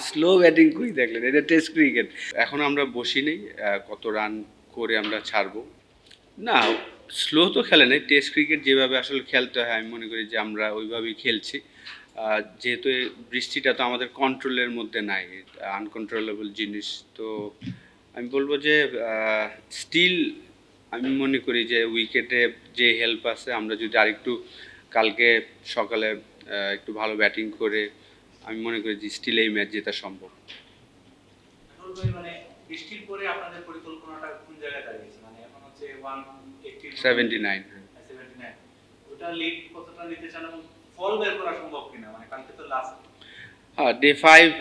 Slow batting কই দেখলেন, এটা টেস্ট ক্রিকেট। এখন আমরা বসি নেই কত রান করে আমরা ছাড়বো। না, স্লো তো খেলে নাই। টেস্ট ক্রিকেট যেভাবে আসলে খেলতে হয় আমি মনে করি যে আমরা ওইভাবেই খেলছি। যেহেতু বৃষ্টিটা তো আমাদের কন্ট্রোলের মধ্যে নাই, আনকন্ট্রোলেবল জিনিস। তো আমি বলবো যে স্টিল আমি মনে করি যে উইকেটে যে হেল্প আছে, আমরা যদি আরেকটু কালকে সকালে একটু ভালো ব্যাটিং করে আমি মনে করি যে স্টিল এই ম্যাচ জেতা সম্ভব। মানে বৃষ্টির পরে আপনাদের পরিকল্পনাটা কোন জায়গায় দাঁড়িয়েছে? মানে এখন হচ্ছে 180 79। 79 ওটা লিড কতটা নিতে চান এবং ফল বের করা সম্ভব কিনা? মানে কালকে তো লাস্ট ডে 5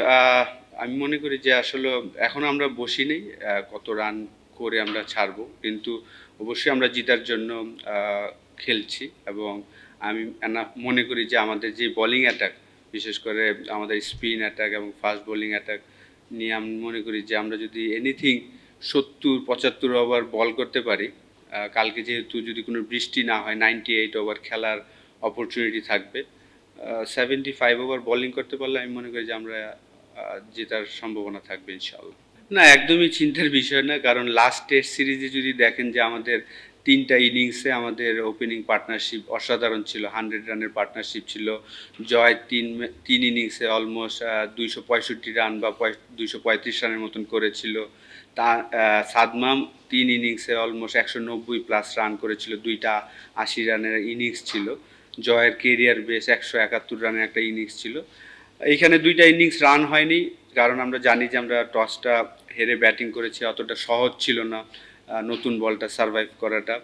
আমি মনে করি যে আসলে এখন আমরা বসি নেই কত রান করে আমরা ছাড়বো, কিন্তু অবশ্যই আমরা জিতার জন্য খেলছি। এবং আমি মনে করি যে আমাদের যে বোলিং অ্যাটাক, বিশেষ করে আমাদের স্পিন অ্যাটাক এবং ফাস্ট বোলিং অ্যাটাক নিয়ে আমি মনে করি যে আমরা যদি এনিথিং 70-75 ওভার বল করতে পারি, কালকে যেহেতু যদি কোনো বৃষ্টি না হয় 98 ওভার খেলার অপরচুনিটি থাকবে। 75 ওভার বোলিং করতে পারলে আমি মনে করি যে আমরা জেতার সম্ভাবনা থাকবে ইনশাআল্লাহ। না, একদমই চিন্তার বিষয় না, কারণ লাস্ট টেস্ট সিরিজে যদি দেখেন যে আমাদের 3টা ইনিংসে আমাদের ওপেনিং পার্টনারশিপ অসাধারণ ছিল। 100 রানের পার্টনারশিপ ছিল। জয় তিন ইনিংসে অলমোস্ট 265 রান বা 235 রানের মতন করেছিল। তা সাদমাম 3 ইনিংসে অলমোস্ট 190+ রান করেছিল। 2টা 80 রানের ইনিংস ছিল। জয়ের কেরিয়ার বেস 171 রানের একটা ইনিংস ছিল। এইখানে 2টা ইনিংস রান হয়নি, কারণ আমরা জানি যে আমরা টসটা হেরে ব্যাটিং করেছি, অতটা সহজ ছিল না নতুন বলটা সারভাইভ করাটা।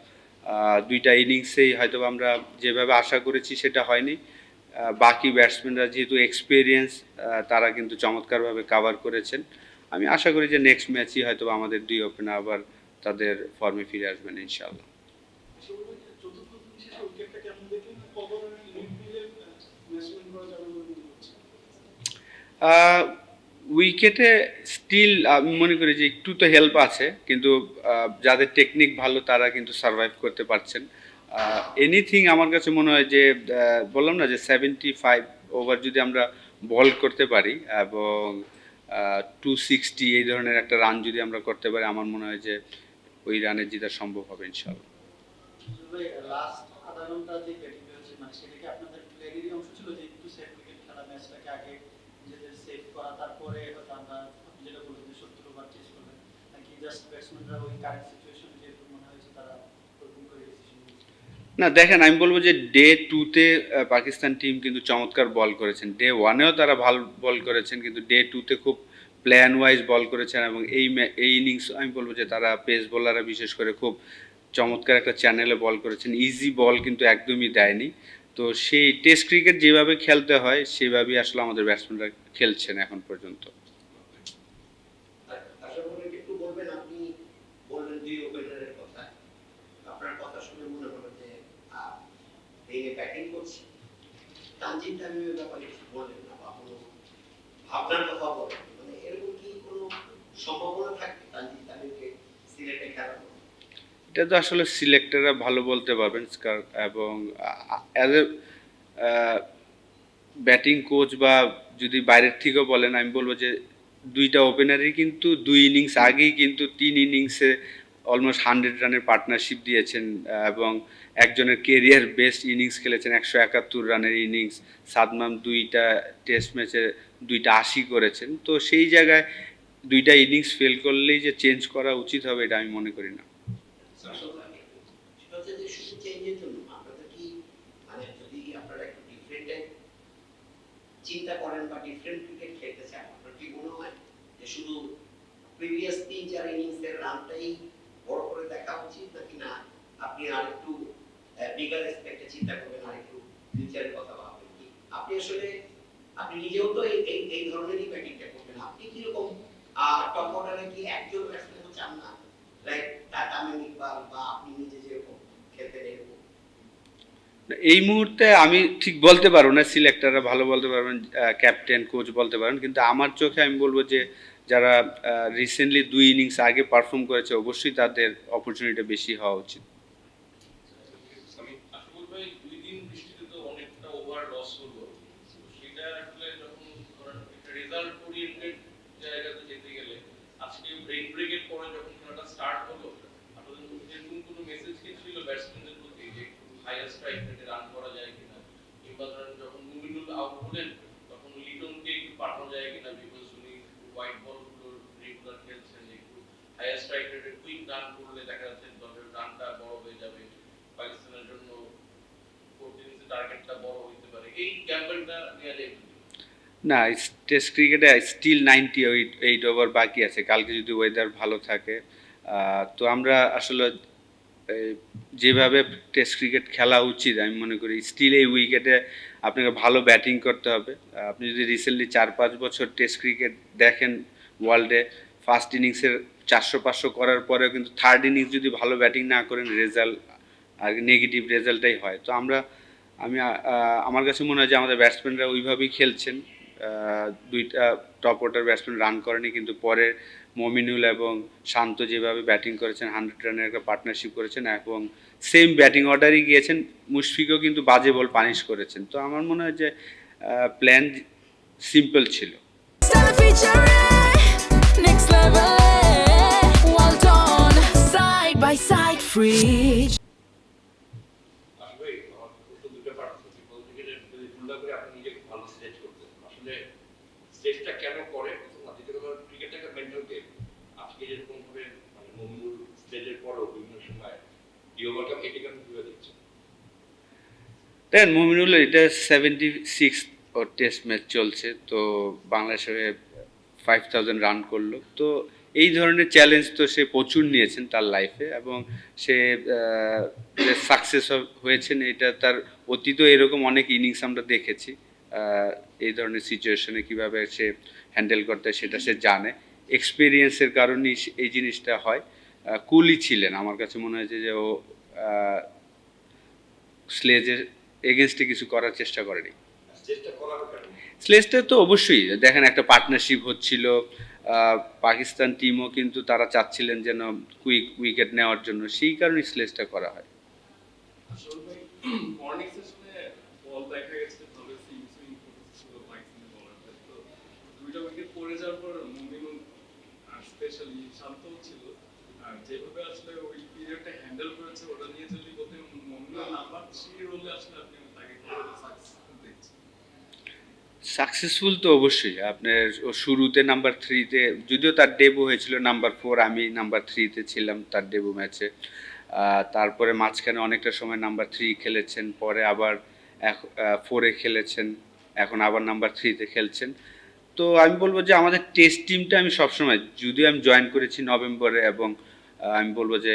2টা ইনিংসেই হয়তো আমরা যেভাবে আশা করেছি সেটা হয়নি। বাকি ব্যাটসম্যানরা যেহেতু এক্সপিরিয়েন্স, তারা কিন্তু চমৎকারভাবে কাভার করেছেন। আমি আশা করি যে নেক্সট ম্যাচই হয়তো আমাদের 2 ওপেনার আবার তাদের ফর্মে ফিরে আসবেন ইনশাআল্লাহ। উইকেটে স্টিল আমি মনে করি যে একটু তো হেল্প আছে, কিন্তু যাদের টেকনিক ভালো তারা কিন্তু সার্ভাইভ করতে পারছেন। এনিথিং আমার কাছে মনে হয় যে বললাম না যে 75 ওভার যদি আমরা বল করতে পারি এবং 260 এই ধরনের একটা রান যদি আমরা করতে পারি, আমার মনে হয় যে ওই রানে জেতা সম্ভব হবে ইনশাআল্লাহ। লাস্ট আধা ঘন্টা যে ব্যাটিং হয়েছে, মানে সেটা কি আপনাদের প্ল্যানেরই অংশ ছিল যে একটু সেফ উইকেট খেলা, ম্যাচটাকে আগে নিজেদের সেভ করা, তারপরে হয়তো আমরা যেটা বললাম যে 70 ওভার চেস করবেন, নাকি জাস্ট ব্যাটসম্যানরা ওই কারেন্ট সিচুয়েশনে যেহেতু মনে হয়েছে তারা ওরকম করে ডিসিশন নিয়েছে? না, দেখেন, আমি বলবো যে ডে 2-তে পাকিস্তান টিম কিন্তু চমৎকার বল করেছেন। ডে 1-এও তারা ভালো বল করেছেন, কিন্তু ডে 2-তে খুব প্ল্যান ওয়াইজ বল করেছেন। এবং এই ইনিংস আমি বলবো যে তারা পেস বোলাররা বিশেষ করে খুব চমৎকার একটা চ্যানেলে বল করেছেন। ইজি বল কিন্তু একদমই দেয়নি। তো সেই টেস্ট ক্রিকেট যেভাবে খেলতে হয় সেভাবেই আসলে আমাদের ব্যাটসম্যানরা খেলছেন এখন পর্যন্ত। আশা করি একটু বলবেন, আপনি বললেন দুই ওপেনারের কথা, আপনার কথা শুনে মনে হলো যে ভেঙে ব্যাটিং করছি। তানজিদ তামিমের ব্যাপারে কিছু বললেন না বা কোনো ভাবনার কথা বলেন, মানে এরকম কি কোনো সম্ভাবনা থাকে তানজিদ তামিমকে সিলেটে খেলানো? এটা তো আসলে সিলেক্টররা ভালো বলতে পারবেন, এবং অ্যাজ এ ব্যাটিং কোচ বা যদি বাইরের থেকেও বলেন, আমি বলবো যে 2টা ওপেনারই কিন্তু 2 ইনিংস আগেই কিন্তু 3 ইনিংসে অলমোস্ট 100 রানের পার্টনারশিপ দিয়েছেন। এবং একজনের কেরিয়ার বেস্ট ইনিংস খেলেছেন 171 রানের ইনিংস। সাদমাম 2টা টেস্ট ম্যাচে 2টা 80 করেছেন। তো সেই জায়গায় 2টা ইনিংস ফেল করলেই যে চেঞ্জ করা উচিত হবে, এটা আমি মনে করি না। সেটা হচ্ছে যে শুধু চেঞ্জের জন্য আপনাদের কি, মানে যদি আপনারা একটু ডিফারেন্ট চিন্তা করেন বা ডিফারেন্ট ক্রিকেট খেলতে চান, আপনার কি মনে হয় যে শুধু প্রিভিয়াস 3-4 ইনিংসের রানটাই বড় করে দেখা উচিত, নাকি না আপনি আরেকটু বিগার এসপেক্টে চিন্তা করবেন, আরেকটু ফিউচারের কথা ভাববেন? কি আপনি আসলে, আপনি নিজেও তো এই ধরনেরই ব্যাটিংটা করবেন, আপনি কি রকম টপ অর্ডারে কি একজন ব্যাটসম্যান চান না, লাইক তামিম ইকবাল বা আপনি নিজে যেরকম খেলতেন এরকম? এই মুহূর্তে আমি ঠিক বলতে পারবো না, সিলেক্টররা ভালো বলতে পারবেন, ক্যাপ্টেন কোচ বলতে পারেন, কিন্তু আমার চোখে আমি বলবো যে যারা রিসেন্টলি 2 ইনিংস আগে পারফর্ম করেছে অবশ্যই তাদের অপরচুনিটি বেশি হওয়া উচিত। আমি আশা ভাই 2 দিন বৃষ্টিতে তো অনেকটা ওভার লস হলো, সেটা আসলে যখন ধরেন একটা রেজাল্ট করি ওরিয়েন্টেড জায়গাতে যেতে গেলে আজকে ব্রেক ব্রেকের পরে যখন খেলাটা স্টার্ট হলো আপনাদের মধ্যে এরকম কোনো মেসেজ কি ছিল ব্যাটসম্যানদের প্রতি যে একটু হায়ার স্ট্রাইক রেটে রান করা যায় কিনা, কিংবা ধরেন যখন মুমিনুল আউট হলেন তখন লিটনকে একটু পাঠানো যায় কিনা, বিকজ উনি হোয়াইট বল গুলো রেগুলার খেলছেন, একটু হায়ার স্ট্রাইক রেটে কুইক রান করলে দেখা যাচ্ছে দলের রানটা বড় হয়ে যাবে, পাকিস্তানের জন্য 4 ইনিংসের টার্গেটটা বড় হতে পারে, এই ক্যাম্পেইনটা নেওয়া যায় কিনা? না, টেস্ট ক্রিকেটে স্টিল 98 ওভার বাকি আছে। কালকে যদি ওয়েদার ভালো থাকে তো আমরা আসলে যেভাবে টেস্ট ক্রিকেট খেলা উচিত আমি মনে করি স্টিল এই উইকেটে আপনাকে ভালো ব্যাটিং করতে হবে। আপনি যদি রিসেন্টলি 4-5 বছর টেস্ট ক্রিকেট দেখেন ওয়ার্ল্ডে, ফার্স্ট ইনিংসের 400-500 করার পরেও কিন্তু থার্ড ইনিংস যদি ভালো ব্যাটিং না করেন রেজাল্ট আর নেগেটিভ রেজাল্টটাই হয়। তো আমার কাছে মনে হয় যে আমাদের ব্যাটসম্যানরা ওইভাবেই খেলছেন। দুইটা টপ অর্ডার ব্যাটসম্যান রান করেনি, কিন্তু পরে মমিনুল এবং শান্ত যেভাবে ব্যাটিং করেছেন 100 রানের একটা পার্টনারশিপ করেছেন এবং সেম ব্যাটিং অর্ডারই গিয়েছেন। মুশফিকও কিন্তু বাজে বল পানিশ করেছেন। তো আমার মনে হয় যে প্ল্যান সিম্পল ছিল। Next level, well done, side by side, free. আসলে আমার প্রশ্ন দুটো পার্ট আছে। ফুটবল ক্রিকেটের যদি তুলনা করে আপনি নিজেকে ভালো স্টেজ করতেন, আসলে স্টেজটা কেন করে না, দ্বিতীয় কথা ক্রিকেটটা একটা মেন্টাল গেম। আজকে যেরকম ভাবে মানে মমিনুল স্টেজের পরও বিভিন্ন সময় ওভার কাপ এটা কেন ঘুরে দিচ্ছে? দেখেন মমিনুল এটা 76 ও টেস্ট ম্যাচ চলছে, তো বাংলাদেশে 5000 রান করলো। তো এই ধরনের চ্যালেঞ্জ তো সে প্রচুর নিয়েছেন তার লাইফে এবং সে যে সাকসেস হয়েছেন এটা তার অতীত এরকম অনেক ইনিংস আমরা দেখেছি। এই ধরনের সিচুয়েশনে কিভাবে সে হ্যান্ডেল করতে হয় সেটা সে জানে। এক্সপিরিয়েন্সের কারণেই এই জিনিসটা হয়। কুলই ছিলেন, আমার কাছে মনে হয়েছে যে ও স্লেজের এগেনস্টে কিছু করার চেষ্টা করেনি। স্টেজটা করার কেন? স্লেজটা তো অবশ্যই দেখেন একটা পার্টনারশিপ হচ্ছিল, পাকিস্তান টিমও কিন্তু তারা চাচ্ছিলেন যেন কুইক উইকেট নেওয়ার জন্য, সেই কারণে স্লেজটা করা হয়। আসলে ভাই মর্নিং সেশনে বল দেখা গেছে তবে সুইং ছিল পাকিস্তানি বলারদের, তো দুইটা উইকেট পড়ে যাওয়ার পর মুমিনুল আর স্পেশালি শান্ত ছিল, আর যেভাবে আসলে ওই পিরিয়ডটা হ্যান্ডেল করেছে ওটা নিয়ে যদি বলতেন মুমিনুল নাম্বার 3 রোলে আসলে আপনি তাকে কিভাবে সাকসেসফুল দেখছেন? সাকসেসফুল তো অবশ্যই। আপনার ও শুরুতে নাম্বার 3-তে, যদিও তার ডেবু হয়েছিল নাম্বার 4, আমি নাম্বার 3-তে ছিলাম তার ডেবু ম্যাচে। তারপরে মাঝখানে অনেকটা সময় নাম্বার 3 খেলেছেন, পরে আবার 4-এ খেলেছেন, এখন আবার নাম্বার 3-তে খেলছেন। তো আমি বলবো যে আমাদের টেস্ট টিমটা আমি সবসময়, যদিও আমি জয়েন করেছি নভেম্বরে, এবং আমি বলবো যে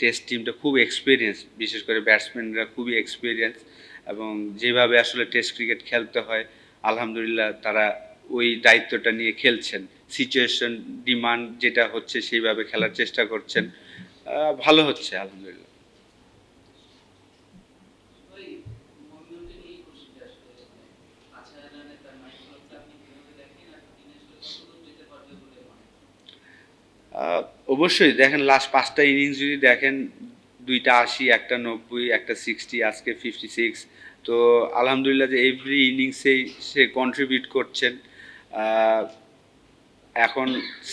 টেস্ট টিমটা খুব এক্সপিরিয়েন্স, বিশেষ করে ব্যাটসম্যানরা খুবই এক্সপিরিয়েন্স, এবং যেভাবে আসলে টেস্ট ক্রিকেট খেলতে হয় আলহামদুলিল্লাহ তারা ওই দায়িত্বটা নিয়ে খেলছেন। সিচুয়েশন ডিমান্ড যেটা হচ্ছে সেইভাবে খেলার চেষ্টা করছেন, ভালো হচ্ছে আলহামদুলিল্লাহ। ওই মমিনুলকে নিয়েই করছি যে আসলে মানে 5000 রানের তার মাইলফলকটা আপনি কিভাবে দেখেন আর তিনি আসলে কতদূর যেতে পারবে বলে মনে করেন? অবশ্যই দেখেন লাস্ট 5টা ইনিংস যদি দেখেন, 2টা 80, একটা 90, একটা 60, আজকে 56। তো আলহামদুলিল্লাহ যে এভরি ইনিংসেই সে কন্ট্রিবিউট করছেন। এখন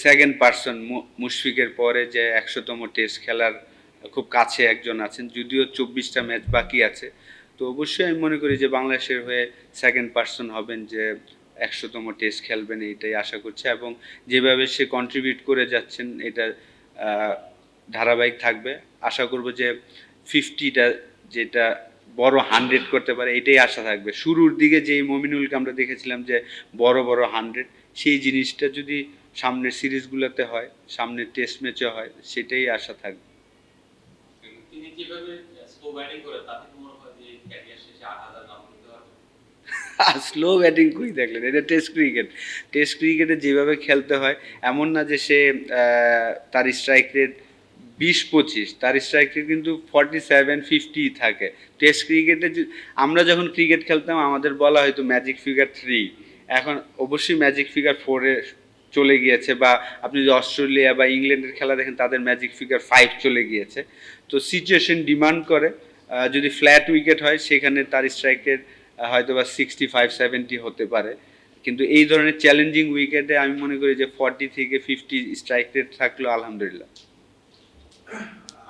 সেকেন্ড পারসন মুশফিকের পরে যে 100তম টেস্ট খেলার খুব কাছে একজন আছেন, যদিও 24টা ম্যাচ বাকি আছে। তো অবশ্যই আমি মনে করি যে বাংলাদেশের হয়ে সেকেন্ড পারসন হবেন যে 100তম টেস্ট খেলবেন, এইটাই আশা করছি। এবং যেভাবে সে কন্ট্রিবিউট করে যাচ্ছেন এটা ধারাবাহিক থাকবে। আশা করব যে 50টা যেটা বড় 100 করতে পারে, এটাই আশা থাকবে। শুরুর দিকে যেই মমিনুলকে আমরা দেখেছিলাম যে বড় বড় 100, সেই জিনিসটা যদি সামনের সিরিজগুলোতে হয়, সামনের টেস্ট ম্যাচে হয়, সেটাই আশা থাকবে। তিনি যেভাবে স্লো ব্যাটিং করে তাতে কি মনে হয় যে ক্যারিয়ার শেষে 8000 রান করতে পারবে? স্লো ব্যাটিং কই দেখলেন? এটা টেস্ট ক্রিকেট। টেস্ট ক্রিকেটে যেভাবে খেলতে হয় এমন না যে সে তার স্ট্রাইক রেট 20-25, তার স্ট্রাইক রেট কিন্তু 47-50 থাকে। টেস্ট ক্রিকেটে আমরা যখন ক্রিকেট খেলতাম আমাদের বলা হয়তো ম্যাজিক ফিগার 3, এখন অবশ্যই ম্যাজিক ফিগার 4-এ চলে গিয়েছে, বা আপনি যদি অস্ট্রেলিয়া বা ইংল্যান্ডের খেলা দেখেন তাদের ম্যাজিক ফিগার 5 চলে গিয়েছে। তো সিচুয়েশন ডিমান্ড করে, যদি ফ্ল্যাট উইকেট হয় সেখানে তার স্ট্রাইক রেট হয়তো বা 65-70 হতে পারে। কিন্তু এই ধরনের চ্যালেঞ্জিং উইকেটে আমি মনে করি যে 40 থেকে 50 স্ট্রাইক রেট থাকলো আলহামদুলিল্লাহ।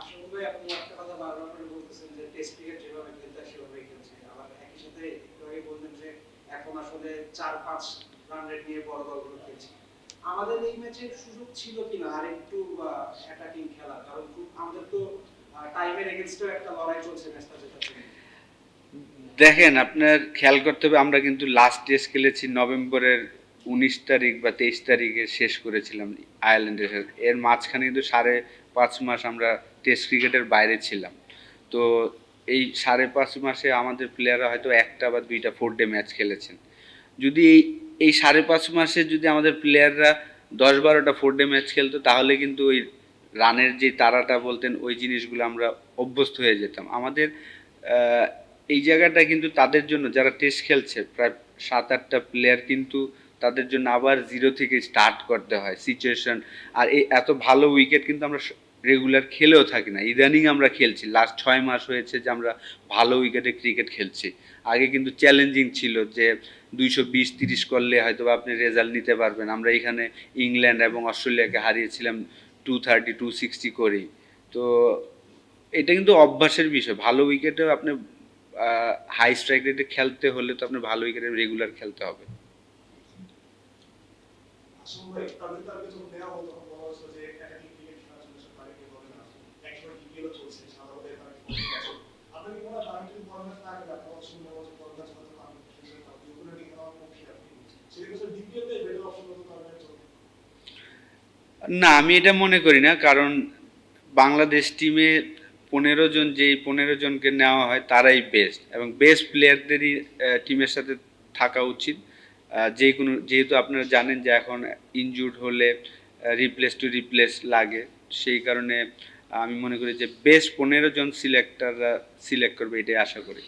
আসলে ভাই আপনি একটা কথা বারবার করে বলতেছেন যে টেস্ট ক্রিকেট যেভাবে খেলতে হয় সেভাবেই খেলছে, আবার একই সাথে একটু আগে বললেন যে এখন আসলে 4-5 রান রেট নিয়ে বড় দলগুলো খেলছে। আমাদের এই ম্যাচে সুযোগ ছিল কিনা আর একটু অ্যাটাকিং খেলা, কারণ আমাদের তো টাইমের এগেইনস্টও একটা লড়াই চলছে ম্যাচটা জেতার জন্য। দেখেন, আপনার খেয়াল করতে হবে, আমরা কিন্তু লাস্ট টেস্ট খেলেছি নভেম্বরের 19 তারিখ বা 23 তারিখে শেষ করেছিলাম আয়ারল্যান্ডের সাথে। এর মাঝখানে কিন্তু 5.5 মাস আমরা টেস্ট ক্রিকেটের বাইরে ছিলাম। তো এই 5.5 মাসে আমাদের প্লেয়াররা হয়তো একটা বা দুইটা 4 ডে ম্যাচ খেলেছেন। যদি এই 5.5 মাসে যদি আমাদের প্লেয়াররা 10-12টা 4 ডে ম্যাচ খেলতো, তাহলে কিন্তু ওই রানের যে তাড়াটা বলতেন ওই জিনিসগুলো আমরা অভ্যস্ত হয়ে যেতাম। আমাদের এই জায়গাটা কিন্তু তাদের জন্য, যারা টেস্ট খেলছে প্রায় 7-8টা প্লেয়ার, কিন্তু তাদের জন্য আবার জিরো থেকে স্টার্ট করতে হয় সিচুয়েশন। আর এই এত ভালো উইকেট কিন্তু আমরা রেগুলার খেলেও থাকি না, ইদানিং আমরা খেলছি। লাস্ট 6 মাস হয়েছে যে আমরা ভালো উইকেটে ক্রিকেট খেলছি। আগে কিন্তু চ্যালেঞ্জিং ছিল যে 220-30 করলে হয়তো আপনি রেজাল্ট নিতে পারবেন। আমরা এখানে ইংল্যান্ড এবং অস্ট্রেলিয়াকে হারিয়েছিলাম 230-260 করেই। তো এটা কিন্তু অভ্যাসের বিষয়। ভালো উইকেটেও আপনি হাই স্ট্রাইক রেটে খেলতে হলে তো আপনার ভালো উইকেটে রেগুলার খেলতে হবে। আসলে ভাই তাদের তারকে যখন নেওয়া হতো তখন বলা হতো যে অ্যাটাকিং ক্রিকেট খেলার জন্য সব বাইরে হবে না, একসময় বিপিএল চলছে, সাধারণত এখানে আপনার কি মনে হয় তারা যদি বড় ম্যাচ না খেলে আপনার অপশন নেওয়া যে বড় ম্যাচ হয়তো আমি ওগুলো নিয়ে খেলা পক্ষে আপনি সেক্ষেত্রে বিপিএল তে বেটার অপশন হতো তার ম্যাচ হবে না, আমি এটা মনে করি না। কারণ বাংলাদেশ টিমে 15 জন, যেই 15 জনকে নেওয়া হয় তারাই বেস্ট, এবং বেস্ট প্লেয়ারদেরই টিমের সাথে থাকা উচিত। যেহেতু আপনারা জানেন যে এখন ইনজুর্ড হলে রিপ্লেস টু রিপ্লেস লাগে, সেই কারণে আমি মনে করি যে বেস্ট 15 জন সিলেক্টররা সিলেক্ট করবে, এটাই আশা করি।